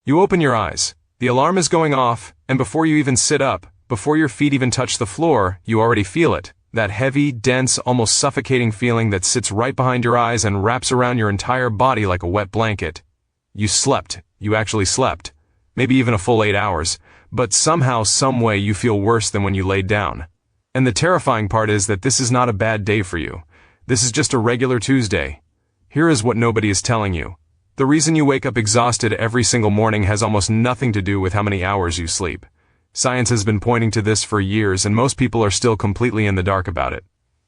You open your eyes, the alarm is going off, and before you even sit up, before your feet even touch the floor, you already feel it. That heavy, dense, almost suffocating feeling that sits right behind your eyes and wraps around your entire body like a wet blanket. You slept. You actually slept. Maybe even a full 8 hours. But somehow, someway, you feel worse than when you laid down. And the terrifying part is that this is not a bad day for you. This is just a regular Tuesday. Here is what nobody is telling you. The reason you wake up exhausted every single morning has almost nothing to do with how many hours you sleep. Science has been pointing to this for years, and most people are still completely in the dark about it.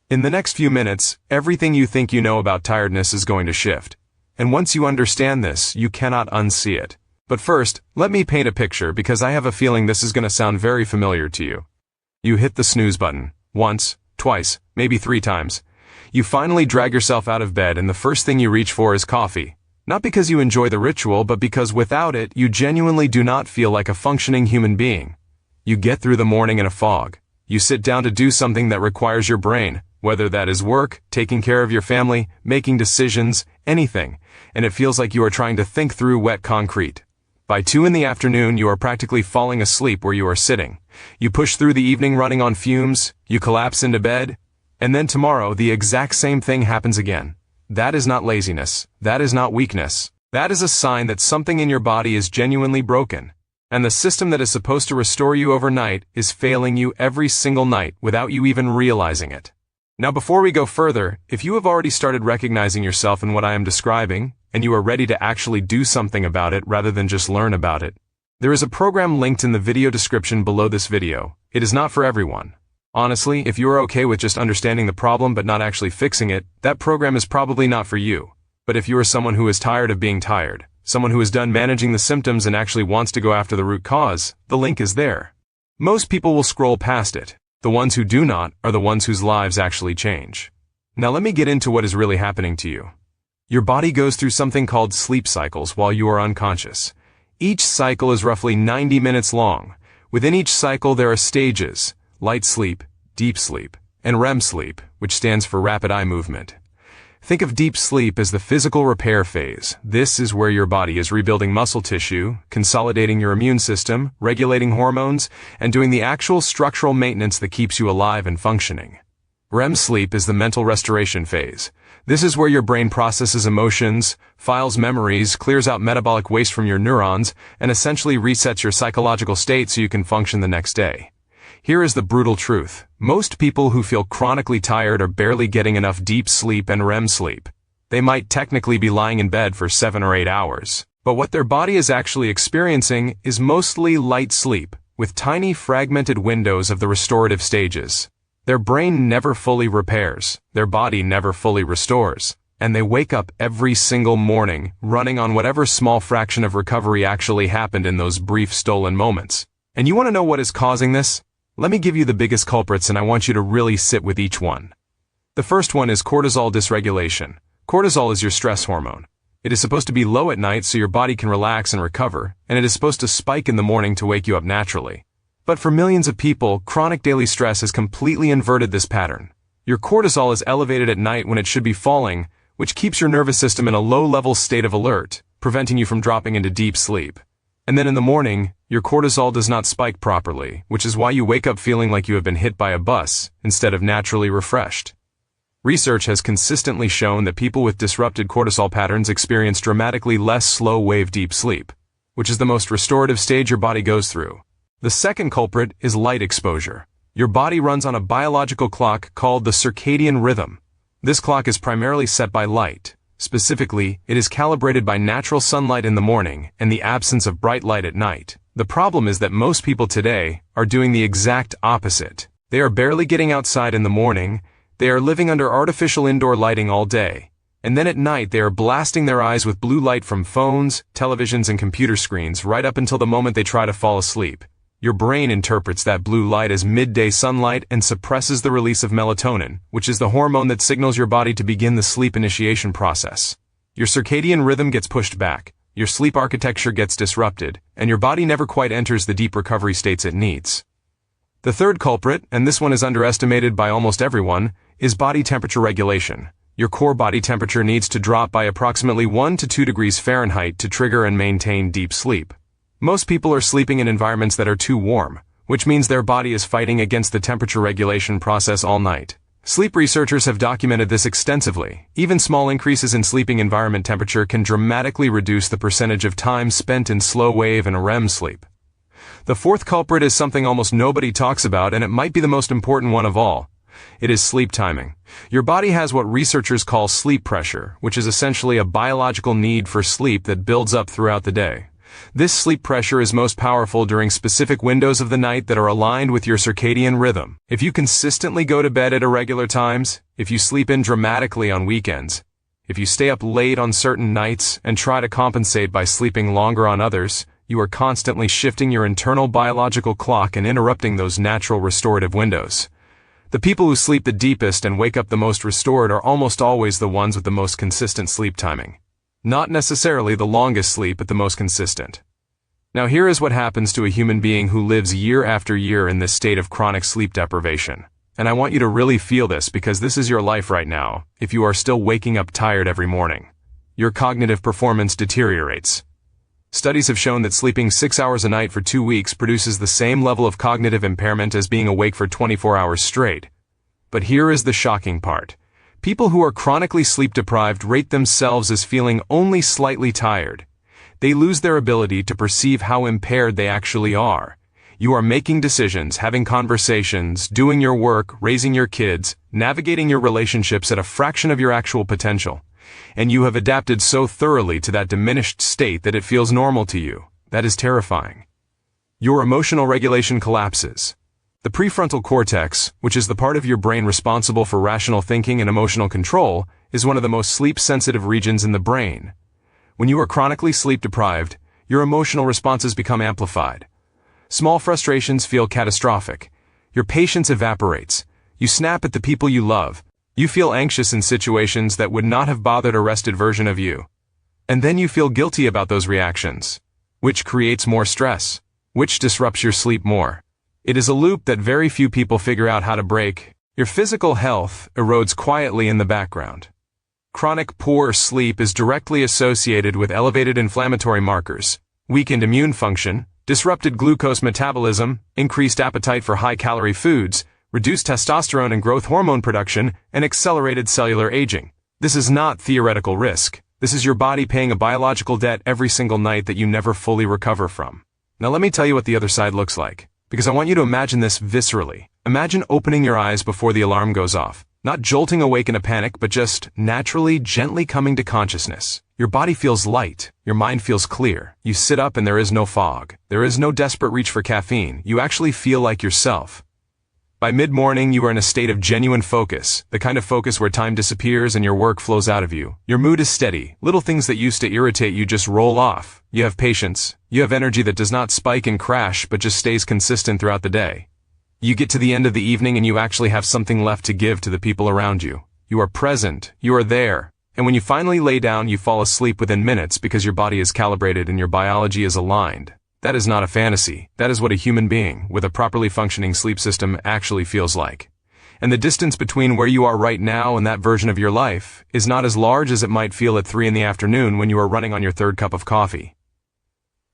In the next few minutes, everything you think you know about tiredness is going to shift. And once you understand this, you cannot unsee it. But first, let me paint a picture because I have a feeling this is going to sound very familiar to you. You hit the snooze button. Once, twice, maybe 3 times. You finally drag yourself out of bed and the first thing you reach for is coffee. Not because you enjoy the ritual, but because without it, you genuinely do not feel like a functioning human being. You get through the morning in a fog. You sit down to do something that requires your brain, whether that is work, taking care of your family, making decisions, anything, and it feels like you are trying to think through wet concrete. By 2 in the afternoon, you are practically falling asleep where you are sitting. You push through the evening running on fumes, you collapse into bed, and then tomorrow the exact same thing happens again. That is not laziness. That is not weakness. That is a sign that something in your body is genuinely broken. And the system that is supposed to restore you overnight is failing you every single night without you even realizing it. Now before we go further, if you have already started recognizing yourself in what I am describing, and you are ready to actually do something about it rather than just learn about it, there is a program linked in the video description below this video. It is not for everyone. Honestly, if you are okay with just understanding the problem but not actually fixing it, that program is probably not for you. But if you are someone who is tired of being tired, someone who is done managing the symptoms and actually wants to go after the root cause, the link is there. Most people will scroll past it. The ones who do not are the ones whose lives actually change. Now let me get into what is really happening to you. Your body goes through something called sleep cycles while you are unconscious. Each cycle is roughly 90 minutes long. Within each cycle there are stages: light sleep, deep sleep, and REM sleep, which stands for rapid eye movement. Think of deep sleep as the physical repair phase. This is where your body is rebuilding muscle tissue, consolidating your immune system, regulating hormones, and doing the actual structural maintenance that keeps you alive and functioning. REM sleep is the mental restoration phase. This is where your brain processes emotions, files memories, clears out metabolic waste from your neurons, and essentially resets your psychological state so you can function the next day. Here is the brutal truth. Most people who feel chronically tired are barely getting enough deep sleep and REM sleep. They might technically be lying in bed for 7 or 8 hours, but what their body is actually experiencing is mostly light sleep, with tiny fragmented windows of the restorative stages. Their brain never fully repairs, their body never fully restores, and they wake up every single morning running on whatever small fraction of recovery actually happened in those brief stolen moments. And you want to know what is causing this? Let me give you the biggest culprits, and I want you to really sit with each one. The first one is cortisol dysregulation. Cortisol is your stress hormone. It is supposed to be low at night so your body can relax and recover, and it is supposed to spike in the morning to wake you up naturally. But for millions of people, chronic daily stress has completely inverted this pattern. Your cortisol is elevated at night when it should be falling, which keeps your nervous system in a low-level state of alert, preventing you from dropping into deep sleep. And then in the morning, your cortisol does not spike properly, which is why you wake up feeling like you have been hit by a bus, instead of naturally refreshed. Research has consistently shown that people with disrupted cortisol patterns experience dramatically less slow-wave deep sleep, which is the most restorative stage your body goes through. The second culprit is light exposure. Your body runs on a biological clock called the circadian rhythm. This clock is primarily set by light. Specifically, it is calibrated by natural sunlight in the morning and the absence of bright light at night. The problem is that most people today are doing the exact opposite. They are barely getting outside in the morning, they are living under artificial indoor lighting all day, and then at night they are blasting their eyes with blue light from phones, televisions, and computer screens right up until the moment they try to fall asleep. Your brain interprets that blue light as midday sunlight and suppresses the release of melatonin, which is the hormone that signals your body to begin the sleep initiation process. Your circadian rhythm gets pushed back, your sleep architecture gets disrupted, and your body never quite enters the deep recovery states it needs. The third culprit, and this one is underestimated by almost everyone, is body temperature regulation. Your core body temperature needs to drop by approximately 1 to 2 degrees Fahrenheit to trigger and maintain deep sleep. Most people are sleeping in environments that are too warm, which means their body is fighting against the temperature regulation process all night. Sleep researchers have documented this extensively. Even small increases in sleeping environment temperature can dramatically reduce the percentage of time spent in slow wave and REM sleep. The fourth culprit is something almost nobody talks about, and it might be the most important one of all. It is sleep timing. Your body has what researchers call sleep pressure, which is essentially a biological need for sleep that builds up throughout the day. This sleep pressure is most powerful during specific windows of the night that are aligned with your circadian rhythm. If you consistently go to bed at irregular times, if you sleep in dramatically on weekends, if you stay up late on certain nights and try to compensate by sleeping longer on others, you are constantly shifting your internal biological clock and interrupting those natural restorative windows. The people who sleep the deepest and wake up the most restored are almost always the ones with the most consistent sleep timing. Not necessarily the longest sleep, but the most consistent. Now here is what happens to a human being who lives year after year in this state of chronic sleep deprivation. And I want you to really feel this, because this is your life right now, if you are still waking up tired every morning. Your cognitive performance deteriorates. Studies have shown that sleeping 6 hours a night for 2 weeks produces the same level of cognitive impairment as being awake for 24 hours straight. But here is the shocking part. People who are chronically sleep-deprived rate themselves as feeling only slightly tired. They lose their ability to perceive how impaired they actually are. You are making decisions, having conversations, doing your work, raising your kids, navigating your relationships at a fraction of your actual potential. And you have adapted so thoroughly to that diminished state that it feels normal to you. That is terrifying. Your emotional regulation collapses. The prefrontal cortex, which is the part of your brain responsible for rational thinking and emotional control, is one of the most sleep-sensitive regions in the brain. When you are chronically sleep-deprived, your emotional responses become amplified. Small frustrations feel catastrophic. Your patience evaporates. You snap at the people you love. You feel anxious in situations that would not have bothered a rested version of you. And then you feel guilty about those reactions, which creates more stress, which disrupts your sleep more. It is a loop that very few people figure out how to break. Your physical health erodes quietly in the background. Chronic poor sleep is directly associated with elevated inflammatory markers, weakened immune function, disrupted glucose metabolism, increased appetite for high-calorie foods, reduced testosterone and growth hormone production, and accelerated cellular aging. This is not theoretical risk. This is your body paying a biological debt every single night that you never fully recover from. Now let me tell you what the other side looks like, because I want you to imagine this viscerally. Imagine opening your eyes before the alarm goes off. Not jolting awake in a panic, but just naturally, gently coming to consciousness. Your body feels light. Your mind feels clear. You sit up and there is no fog. There is no desperate reach for caffeine. You actually feel like yourself. By mid-morning, you are in a state of genuine focus, the kind of focus where time disappears and your work flows out of you. Your mood is steady. Little things that used to irritate you just roll off. You have patience. You have energy that does not spike and crash, but just stays consistent throughout the day. You get to the end of the evening and you actually have something left to give to the people around you. You are present. You are there. And when you finally lay down, you fall asleep within minutes because your body is calibrated and your biology is aligned. That is not a fantasy. That is what a human being with a properly functioning sleep system actually feels like. And the distance between where you are right now and that version of your life is not as large as it might feel at 3 in the afternoon when you are running on your third cup of coffee.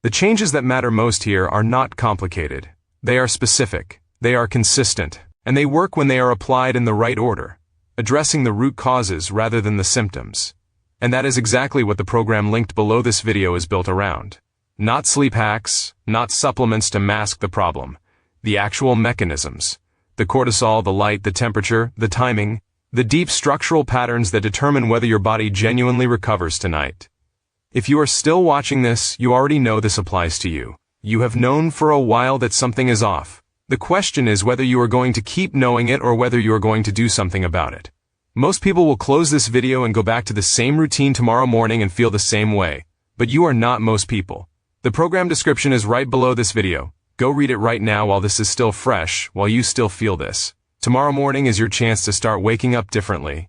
The changes that matter most here are not complicated. They are specific. They are consistent. And they work when they are applied in the right order, addressing the root causes rather than the symptoms. And that is exactly what the program linked below this video is built around. Not sleep hacks, not supplements to mask the problem. The actual mechanisms. The cortisol, the light, the temperature, the timing, the deep structural patterns that determine whether your body genuinely recovers tonight. If you are still watching this, you already know this applies to you. You have known for a while that something is off. The question is whether you are going to keep knowing it or whether you are going to do something about it. Most people will close this video and go back to the same routine tomorrow morning and feel the same way. But you are not most people. The program description is right below this video. Go read it right now while this is still fresh, while you still feel this. Tomorrow morning is your chance to start waking up differently.